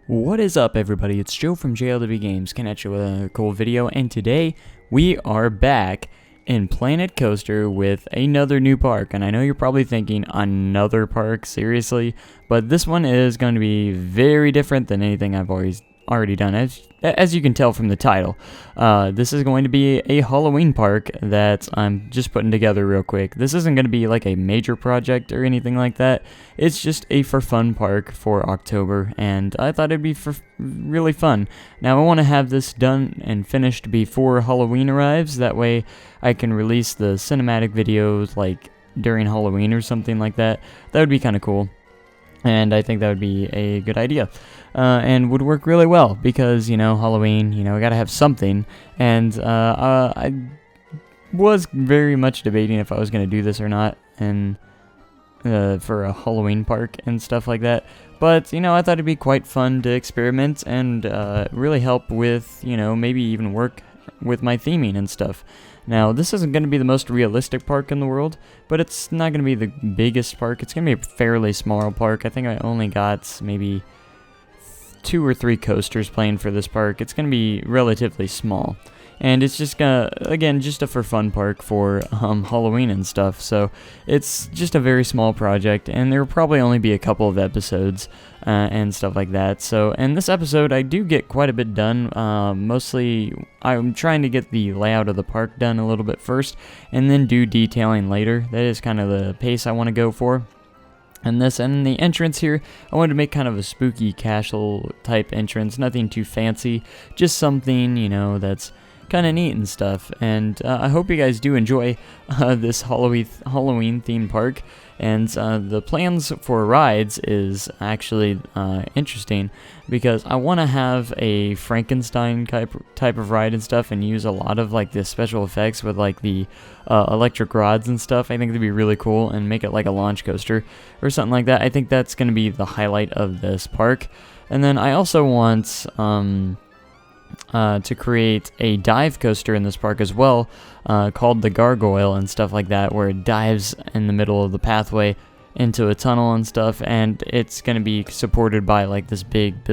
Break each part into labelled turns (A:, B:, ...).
A: What is up, everybody? It's Joe from JLW Games, coming at you with a cool video, and today we are back in Planet Coaster with another new park. And I know you're probably thinking, another park? Seriously? But this one is going to be very different than anything I've already done, as you can tell from the title. This is going to be a Halloween park that I'm just putting together real quick. This isn't going to be like a major project or anything like that. It's just a for fun park for October, and I thought it'd be really fun. Now I want to have this done and finished before Halloween arrives. That way I can release the cinematic videos like during Halloween or something like that. That would be kind of cool. And I think that would be a good idea, and would work really well because, you know, Halloween, you know, we gotta have something. And I was very much debating if I was gonna do this or not, and for a Halloween park and stuff like that. But, you know, I thought it'd be quite fun to experiment and really help with, you know, maybe even work with my theming and stuff. Now, this isn't going to be the most realistic park in the world, but it's not going to be the biggest park. It's going to be a fairly small park. I think I only got maybe 2 or 3 coasters planned for this park. It's going to be relatively small. And it's just gonna, again, just a for fun park for Halloween and stuff. So it's just a very small project, and there will probably only be a couple of episodes and stuff like that. So in this episode, I do get quite a bit done. Mostly, I'm trying to get the layout of the park done a little bit first, and then do detailing later. That is kind of the pace I want to go for. And the entrance here, I wanted to make kind of a spooky castle type entrance. Nothing too fancy, just something, you know, that's kind of neat and stuff. And I hope you guys do enjoy this Halloween themed park. And the plans for rides is actually interesting, because I want to have a Frankenstein type of ride and stuff, and use a lot of like the special effects with like the electric rods and stuff. I think that'd be really cool, and make it like a launch coaster or something like that. I think that's going to be the highlight of this park. And then I also want to create a dive coaster in this park as well, called the Gargoyle and stuff like that, where it dives in the middle of the pathway into a tunnel and stuff, and it's going to be supported by like this big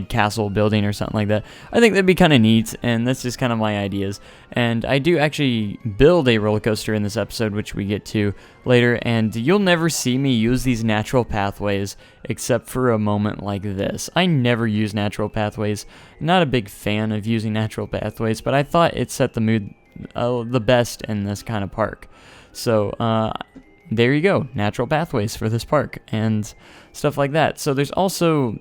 A: castle building or something like that. I think that'd be kind of neat, and that's just kind of my ideas. And I do actually build a roller coaster in this episode, which we get to later, and you'll never see me use these natural pathways except for a moment like this. I never use natural pathways. Not a big fan of using natural pathways, but I thought it set the mood the best in this kind of park. So there you go, natural pathways for this park and stuff like that. So there's also,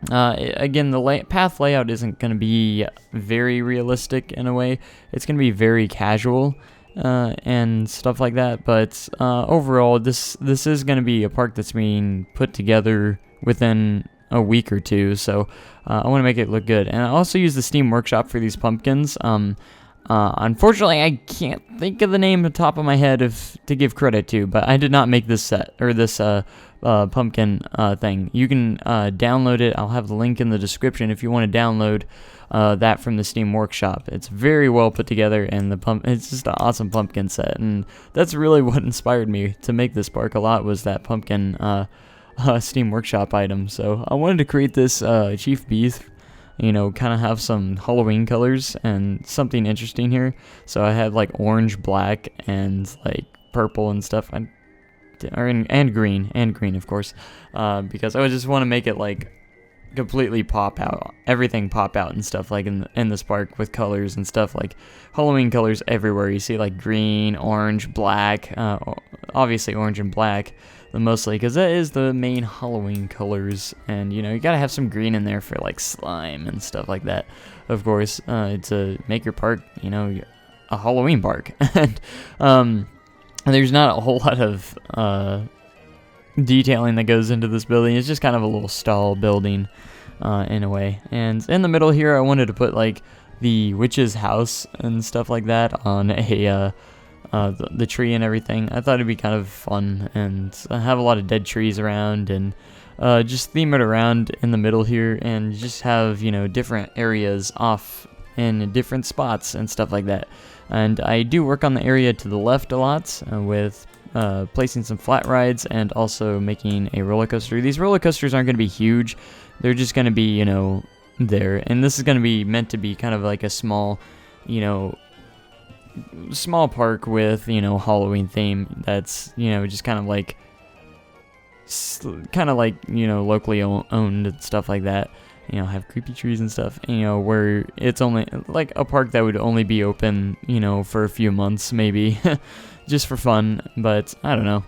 A: again, the path layout isn't going to be very realistic in a way. It's going to be very casual and stuff like that. But overall, this is going to be a park that's being put together within a week or two. So I want to make it look good. And I also use the Steam Workshop for these pumpkins. Unfortunately, I can't think of the name at the top of my head to give credit to, but I did not make this set, or this pumpkin thing. You can download it. I'll have the link in the description if you want to download that from the Steam Workshop. It's very well put together, and it's just an awesome pumpkin set, and that's really what inspired me to make this park a lot, was that pumpkin Steam Workshop item. So I wanted to create this Chief Beef, you know, kind of have some Halloween colors and something interesting here. So I had like orange, black, and like purple and stuff, and green, of course, because I just want to make it like completely pop out, everything pop out and stuff, like in this park with colors and stuff, like Halloween colors everywhere. You see like green, orange, black, obviously orange and black mostly, because that is the main Halloween colors. And, you know, you gotta have some green in there for like slime and stuff like that, of course, to make your park, you know, a Halloween park. And there's not a whole lot of detailing that goes into this building. It's just kind of a little stall building in a way. And in the middle here, I wanted to put like the witch's house and stuff like that on the tree and everything. I thought it'd be kind of fun, and have a lot of dead trees around, and just theme it around in the middle here, and just have, you know, different areas off in different spots and stuff like that. And I do work on the area to the left a lot with placing some flat rides and also making a roller coaster. These roller coasters aren't going to be huge. They're just going to be, you know, there. And this is going to be meant to be kind of like a small, you know, small park with, you know, Halloween theme that's, you know, just kind of like, you know, locally owned and stuff like that. You know, have creepy trees and stuff, you know, where it's only like a park that would only be open, you know, for a few months maybe, just for fun. But I don't know.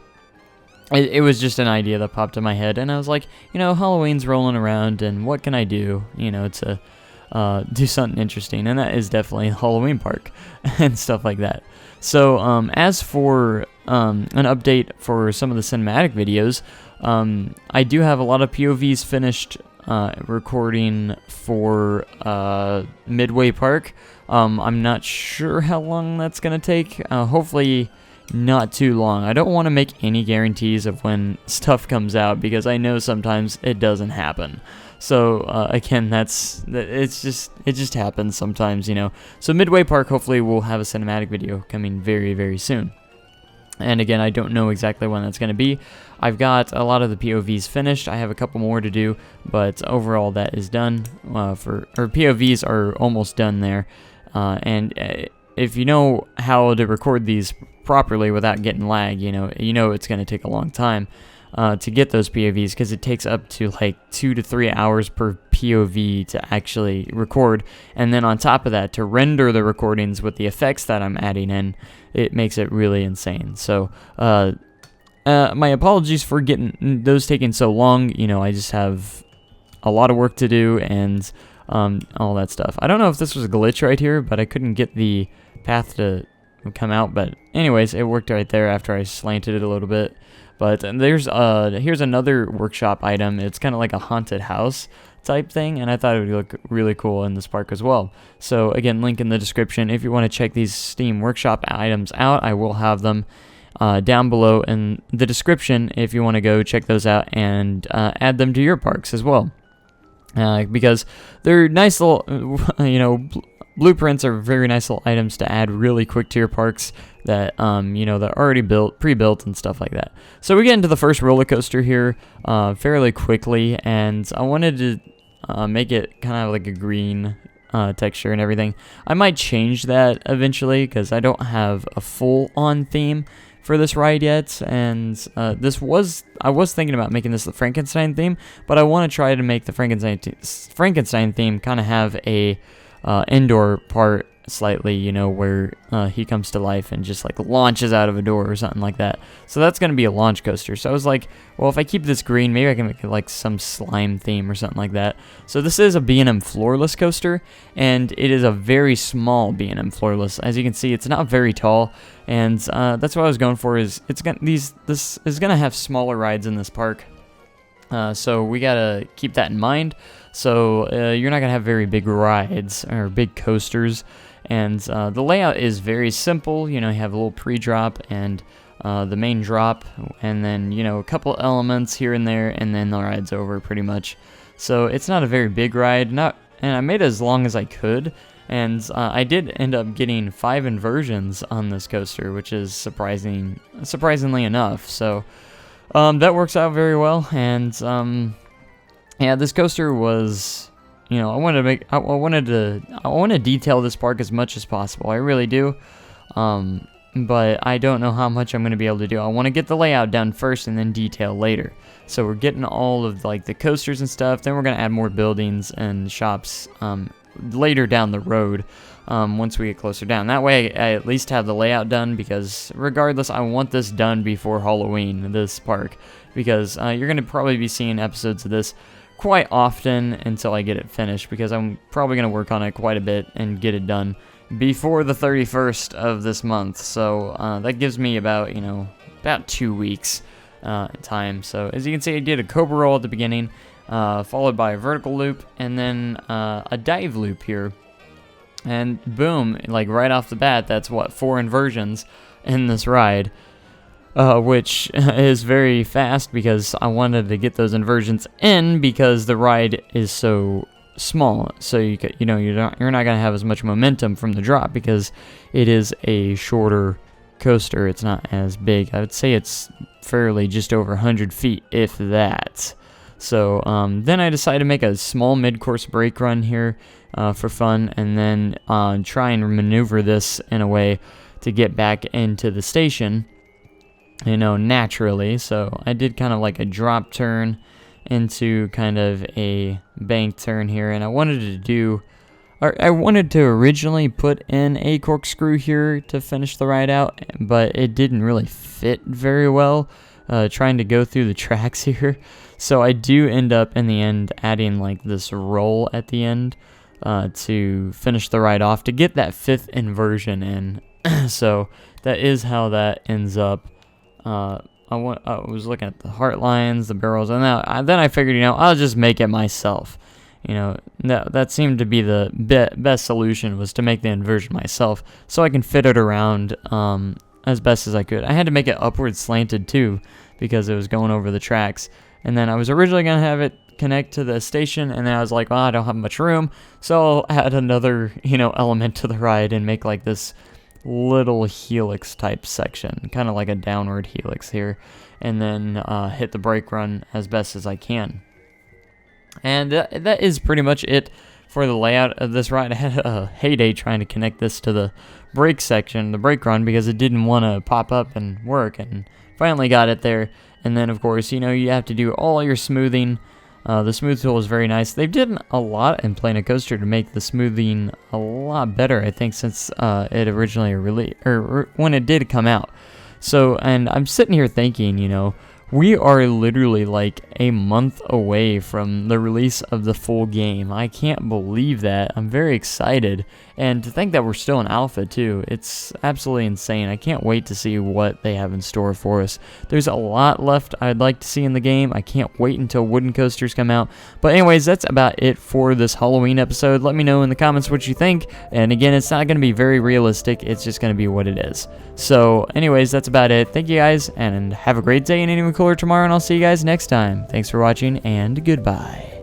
A: It was just an idea that popped in my head, and I was like, you know, Halloween's rolling around, and what can I do, you know, to do something interesting? And that is definitely a Halloween park and stuff like that. So as for an update for some of the cinematic videos, I do have a lot of POVs finished recording for Midway Park. I'm not sure how long that's going to take. Hopefully not too long. I don't want to make any guarantees of when stuff comes out because I know sometimes it doesn't happen. So again, it just happens sometimes, you know. So Midway Park hopefully will have a cinematic video coming very, very soon. And again, I don't know exactly when that's going to be. I've got a lot of the POVs finished. I have a couple more to do, but overall that is done. POVs are almost done there. And if you know how to record these properly without getting lag, you know it's going to take a long time to get those POVs because it takes up to like 2 to 3 hours per POV to actually record, and then on top of that to render the recordings with the effects that I'm adding in. It makes it really insane. So my apologies for getting those taking so long. You know, I just have a lot of work to do and all that stuff. I don't know if this was a glitch right here, but I couldn't get the path to come out. But anyways, it worked right there after I slanted it a little bit. But here's another workshop item. It's kind of like a haunted house type thing, and I thought it would look really cool in this park as well. So again, link in the description if you want to check these Steam Workshop items out. I will have them down below in the description if you want to go check those out and add them to your parks as well. Because they're nice little, you know, blueprints are very nice little items to add really quick to your parks that, you know, that are already pre-built and stuff like that. So we get into the first roller coaster here fairly quickly, and I wanted to make it kind of like a green texture and everything. I might change that eventually because I don't have a full-on theme for this ride yet, and I was thinking about making this the Frankenstein theme, but I want to try to make the Frankenstein theme kind of have a indoor part slightly, you know, where he comes to life and just like launches out of a door or something like that. So that's going to be a launch coaster. So I was like, well, if I keep this green, maybe I can make it like some slime theme or something like that. So this is a B&M floorless coaster, and it is a very small B&M floorless. As you can see, it's not very tall, and that's what I was going for. This is gonna have smaller rides in this park. So we gotta keep that in mind. So you're not gonna have very big rides or big coasters, and the layout is very simple. You know, you have a little pre-drop and the main drop, and then, you know, a couple elements here and there, and then the ride's over pretty much. So it's not a very big ride. And I made it as long as I could, and I did end up getting 5 inversions on this coaster, which is surprisingly enough. So that works out very well, and yeah, this coaster was, you know, I want to detail this park as much as possible. I really do, but I don't know how much I'm going to be able to do. I want to get the layout done first and then detail later. So we're getting all of like the coasters and stuff. Then we're going to add more buildings and shops later down the road. Once we get closer down. That way I at least have the layout done, because regardless, I want this done before Halloween, this park, because you're going to probably be seeing episodes of this quite often until I get it finished, because I'm probably going to work on it quite a bit and get it done before the 31st of this month. So that gives me about 2 weeks time. So as you can see, I did a cobra roll at the beginning, followed by a vertical loop, and then a dive loop here. And boom, like right off the bat, that's 4 inversions in this ride, which is very fast because I wanted to get those inversions in because the ride is so small. So you're not gonna have as much momentum from the drop because it is a shorter coaster. It's not as big. I would say it's fairly just over 100 feet, if that. So then I decided to make a small mid-course brake run here for fun, and then try and maneuver this in a way to get back into the station, you know, naturally. So I did kind of like a drop turn into kind of a bank turn here, and I wanted to originally put in a corkscrew here to finish the ride out, but it didn't really fit very well trying to go through the tracks here. So I do end up in the end adding like this roll at the end to finish the ride off to get that 5th inversion in. So that is how that ends up. I was looking at the heart lines, the barrels, and then I figured, you know, I'll just make it myself. You know, that seemed to be the best solution, was to make the inversion myself so I can fit it around as best as I could. I had to make it upward slanted too because it was going over the tracks. And then I was originally going to have it connect to the station, and then I was like, well, I don't have much room, so I'll add another, you know, element to the ride and make like this little helix type section, kind of like a downward helix here, and then hit the brake run as best as I can. And that is pretty much it for the layout of this ride. I had a heyday trying to connect this to the brake section, the brake run, because it didn't want to pop up and work, and finally got it there. And then, of course, you know, you have to do all your smoothing. The smooth tool is very nice. They've done a lot in Planet Coaster to make the smoothing a lot better, I think, since it originally released, or when it did come out. So, and I'm sitting here thinking, you know, we are literally like a month away from the release of the full game. I can't believe that. I'm very excited. And to think that we're still in alpha too, it's absolutely insane. I can't wait to see what they have in store for us. There's a lot left I'd like to see in the game. I can't wait until wooden coasters come out. But anyways, that's about it for this Halloween episode. Let me know in the comments what you think. And again, it's not going to be very realistic. It's just going to be what it is. So anyways, that's about it. Thank you guys, and have a great day and even cooler tomorrow, and I'll see you guys next time. Thanks for watching, and goodbye.